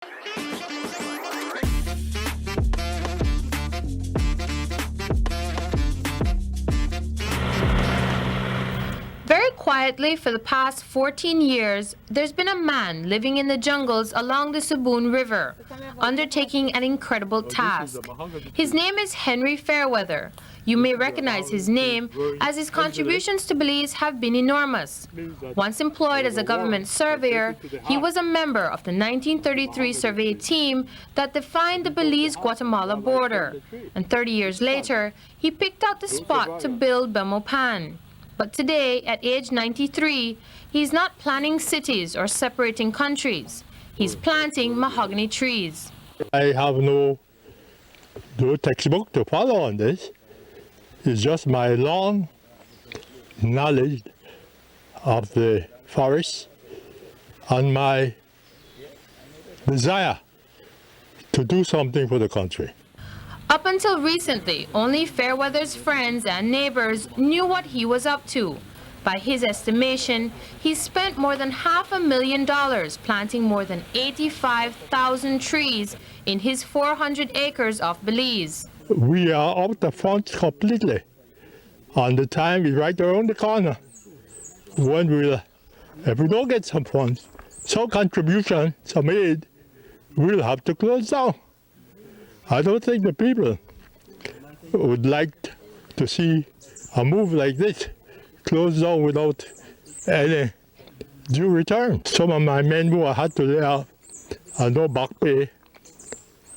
Very quietly for the past 14 years, there's been a man living in the jungles along the Suboon River, undertaking an incredible task. His name is Henry Fairweather. You may recognize his name as his contributions to Belize have been enormous. Once employed as a government surveyor, he was a member of the 1933 survey team that defined the Belize-Guatemala border. And 30 years later, he picked out the spot to build Bemopan. But today, at age 93, he's not planning cities or separating countries. He's planting mahogany trees. I have no textbook to follow on this. It's just my long knowledge of the forest and my desire to do something for the country. Up until recently, only Fairweather's friends and neighbors knew what he was up to. By his estimation, he spent more than $500,000 planting more than 85,000 trees in his 400 acres of Belize. We are out of funds completely. On the time is right around the corner. If we don't get some funds, some contribution, some aid, we'll have to close down. I don't think the people would like to see a move like this closed down without any due return. Some of my men who had to lay off and no back pay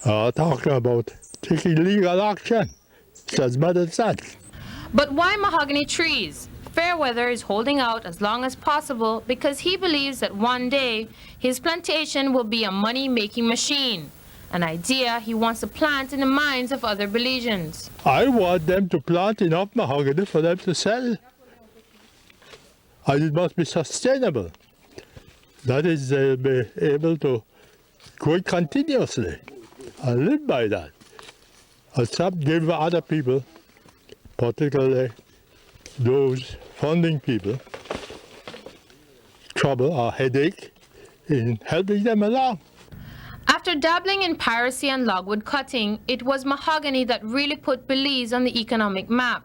are talking about taking legal action. It's as bad as that. But why mahogany trees? Fairweather is holding out as long as possible because he believes that one day his plantation will be a money-making machine. An idea he wants to plant in the minds of other Belizeans. I want them to plant enough mahogany for them to sell. And it must be sustainable. That is, they'll be able to grow it continuously and live by that. And stop giving other people, particularly those funding people, trouble or headache in helping them along. After dabbling in piracy and logwood cutting, it was mahogany that really put Belize on the economic map.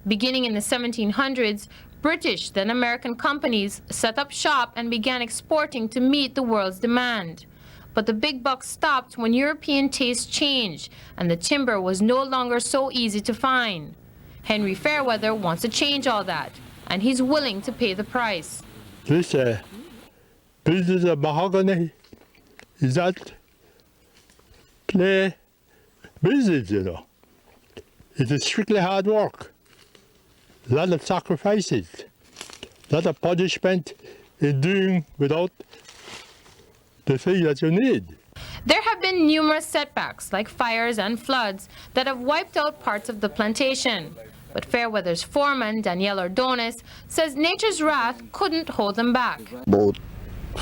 Beginning in the 1700s, British, then American companies set up shop and began exporting to meet the world's demand. But the big bucks stopped when European tastes changed and the timber was no longer so easy to find. Henry Fairweather wants to change all that, and he's willing to pay the price. This business of mahogany is that play business, you know. It is strictly hard work. A lot of sacrifices, a lot of punishment in doing without the thing that you need. There have been numerous setbacks, like fires and floods, that have wiped out parts of the plantation. But Fairweather's foreman, Daniel Ordonez, says nature's wrath couldn't hold them back. About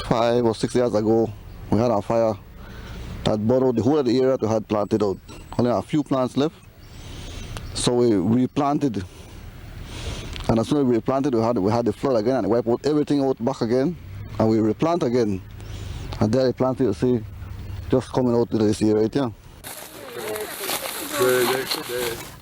5 or 6 years ago, we had a fire that burned out the whole of the area that we had planted out. Only a few plants left. So we replanted. And as soon as we replanted, we had the flood again and wiped out everything out back again. And we replant again. And there the plant you see just coming out to this area right here.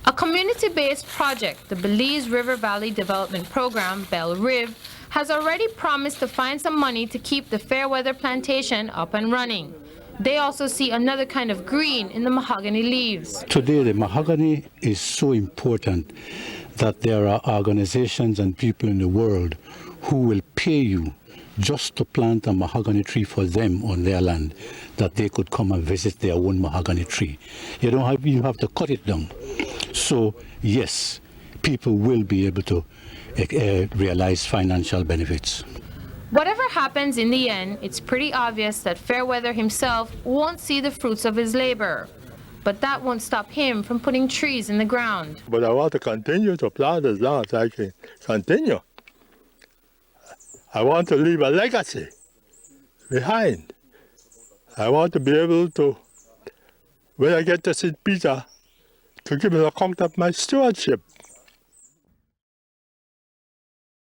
A community-based project, the Belize River Valley Development Program, BEL-RIV, has already promised to find some money to keep the Fairweather plantation up and running. They also see another kind of green in the mahogany leaves. Today, the mahogany is so important that there are organizations and people in the world who will pay you just to plant a mahogany tree for them on their land, that they could come and visit their own mahogany tree. You have to cut it down. So, yes, people will be able to realize financial benefits. Whatever happens in the end, it's pretty obvious that Fairweather himself won't see the fruits of his labor. But that won't stop him from putting trees in the ground. But I want to continue to plant as long as I can continue. I want to leave a legacy behind. I want to be able to, when I get to St. Peter, to give an account of my stewardship.